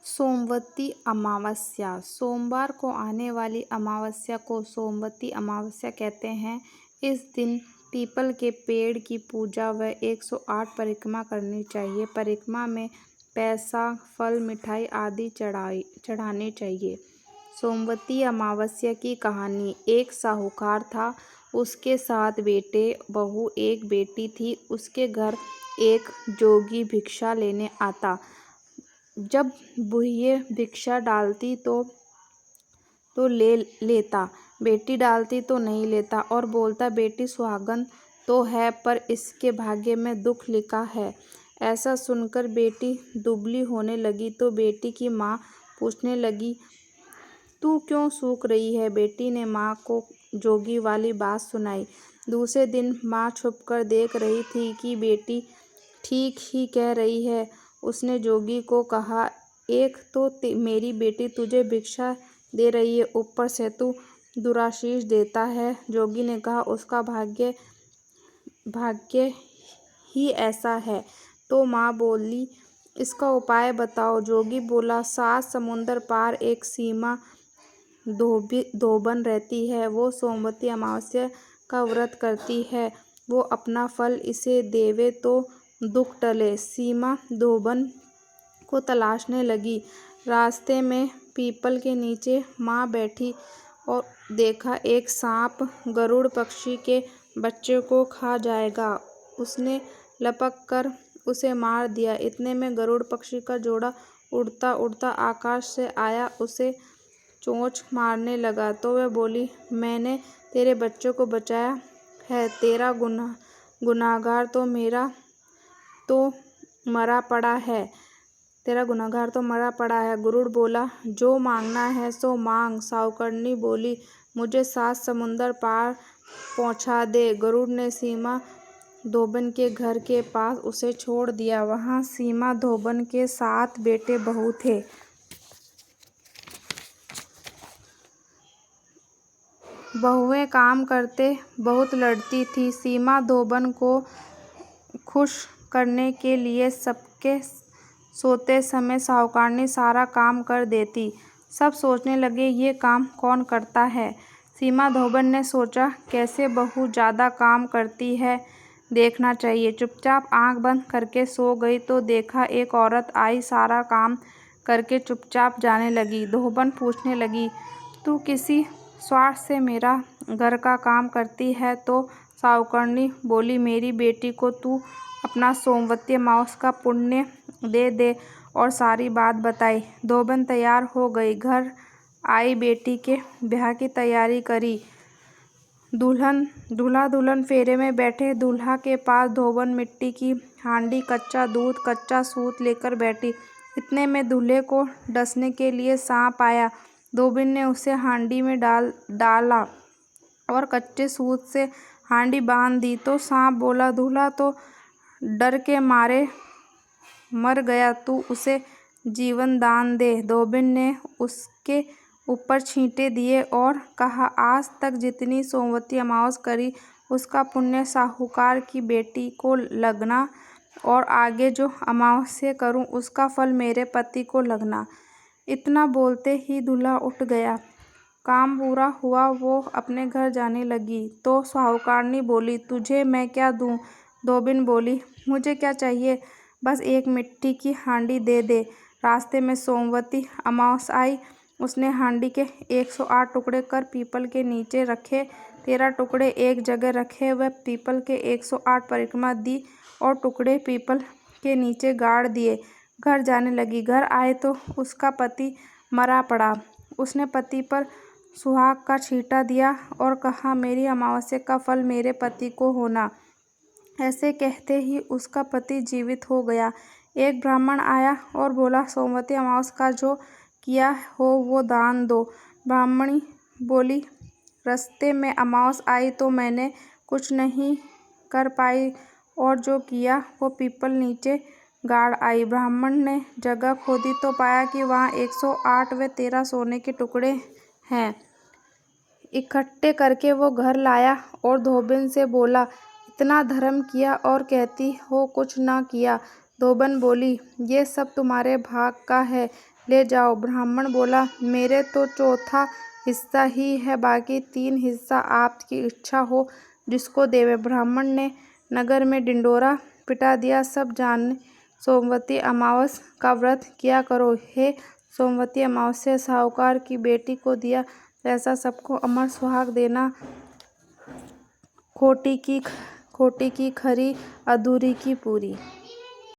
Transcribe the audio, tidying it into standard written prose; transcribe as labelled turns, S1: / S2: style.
S1: सोमवती अमावस्या। सोमवार को आने वाली अमावस्या को सोमवती अमावस्या कहते हैं। इस दिन पीपल के पेड़ की पूजा व 108 परिक्रमा करनी चाहिए। परिक्रमा में पैसा, फल, मिठाई आदि चढ़ानी चाहिए। सोमवती अमावस्या की कहानी। एक साहूकार था, उसके 7 बेटे, बहू, एक बेटी थी। उसके घर एक जोगी भिक्षा लेने आता। जब बुढ़िया भिक्षा डालती तो ले लेता, बेटी डालती तो नहीं लेता और बोलता, बेटी सुहागन तो है पर इसके भाग्य में दुख लिखा है। ऐसा सुनकर बेटी दुबली होने लगी तो बेटी की माँ पूछने लगी, तू क्यों सूख रही है? बेटी ने माँ को जोगी वाली बात सुनाई। दूसरे दिन माँ छुपकर देख रही थी कि बेटी ठीक ही कह रही है। उसने जोगी को कहा, एक तो मेरी बेटी तुझे भिक्षा दे रही है, ऊपर से तू दुराशीष देता है। जोगी ने कहा, उसका भाग्य ही ऐसा है। तो माँ बोली, इसका उपाय बताओ। जोगी बोला, 7 समुंदर पार एक सीमा धोबन रहती है। वो सोमवती अमावस्या का व्रत करती है। वो अपना फल इसे देवे तो दुख टले। सीमा धोबन को तलाशने लगी। रास्ते में पीपल के नीचे माँ बैठी और देखा एक सांप गरुड़ पक्षी के बच्चे को खा जाएगा। उसने लपक कर उसे मार दिया। इतने में गरुड़ पक्षी का जोड़ा उड़ता उड़ता आकाश से आया, उसे चोंच मारने लगा। तो वह बोली, मैंने तेरे बच्चे को बचाया है, तेरा गुनाहगार तो मरा पड़ा है। गरुड़ बोला, जो मांगना है सो मांग। साहुकरनी बोली, मुझे 7 समुंदर पार पहुंचा दे। गरुड़ ने सीमा धोबन के घर के पास उसे छोड़ दिया। वहां सीमा धोबन के 7 बेटे बहू थे। बहुएं काम करते बहुत लड़ती थी। सीमा धोबन को खुश करने के लिए सबके सोते समय साहुकारनी सारा काम कर देती। सब सोचने लगे, ये काम कौन करता है? सीमा धोबन ने सोचा, कैसे बहू ज़्यादा काम करती है, देखना चाहिए। चुपचाप आंख बंद करके सो गई तो देखा एक औरत आई, सारा काम करके चुपचाप जाने लगी। धोबन पूछने लगी, तू किसी स्वार्थ से मेरा घर का काम करती है? तो साहुकारनी बोली, मेरी बेटी को तू अपना सोमवती अमावस्या का पुण्य दे दे, और सारी बात बताई। धोबन तैयार हो गई, घर आई, बेटी के ब्याह की तैयारी करी। दूल्हा दुल्हन फेरे में बैठे। दूल्हा के पास धोबन मिट्टी की हांडी, कच्चा दूध, कच्चा सूत लेकर बैठी। इतने में दूल्हे को डसने के लिए सांप आया। धोबन ने उसे हांडी में डाला और कच्चे सूत से हांडी बांध दी। तो सांप बोला, दूल्हा तो डर के मारे मर गया, तू उसे जीवन दान दे। धोबन ने उसके ऊपर छींटे दिए और कहा, आज तक जितनी सोमवती अमावस्या करी उसका पुण्य साहूकार की बेटी को लगना, और आगे जो अमावस्या करूं उसका फल मेरे पति को लगना। इतना बोलते ही दूल्हा उठ गया। काम पूरा हुआ, वो अपने घर जाने लगी तो साहूकारनी बोली, तुझे मैं क्या दूं? धोबन बोली, मुझे क्या चाहिए, बस एक मिट्टी की हांडी दे दे। रास्ते में सोमवती अमावस्या आई। उसने हांडी के 108 टुकड़े कर पीपल के नीचे रखे। 13 टुकड़े एक जगह रखे। वह पीपल के 108 परिक्रमा दी और टुकड़े पीपल के नीचे गाड़ दिए। घर जाने लगी। घर आए तो उसका पति मरा पड़ा। उसने पति पर सुहाग का छींटा दिया और कहा, मेरी अमावस्या का फल मेरे पति को होना। ऐसे कहते ही उसका पति जीवित हो गया। एक ब्राह्मण आया और बोला, सोमवती अमावस्या का जो किया हो वो दान दो। ब्राह्मणी बोली, रास्ते में अमावस्या आई तो मैंने कुछ नहीं कर पाई, और जो किया वो पीपल नीचे गाड़ आई। ब्राह्मण ने जगह खोदी तो पाया कि वहाँ 108 व 13 सोने के टुकड़े हैं। इकट्ठे करके वो घर लाया और धोबन से बोला, इतना धर्म किया और कहती हो कुछ ना किया। धोबन बोली, ये सब तुम्हारे भाग का है, ले जाओ। ब्राह्मण बोला, मेरे तो चौथा हिस्सा ही है, बाकी 3 हिस्सा आपकी इच्छा हो जिसको देवे। ब्राह्मण ने नगर में ढिंढोरा पिटा दिया, सब जाने सोमवती अमावस का व्रत किया करो। हे सोमवती अमावस्या, साहूकार की बेटी को दिया पैसा सबको अमर सुहाग देना, खोटी की खरी, अधूरी की पूरी।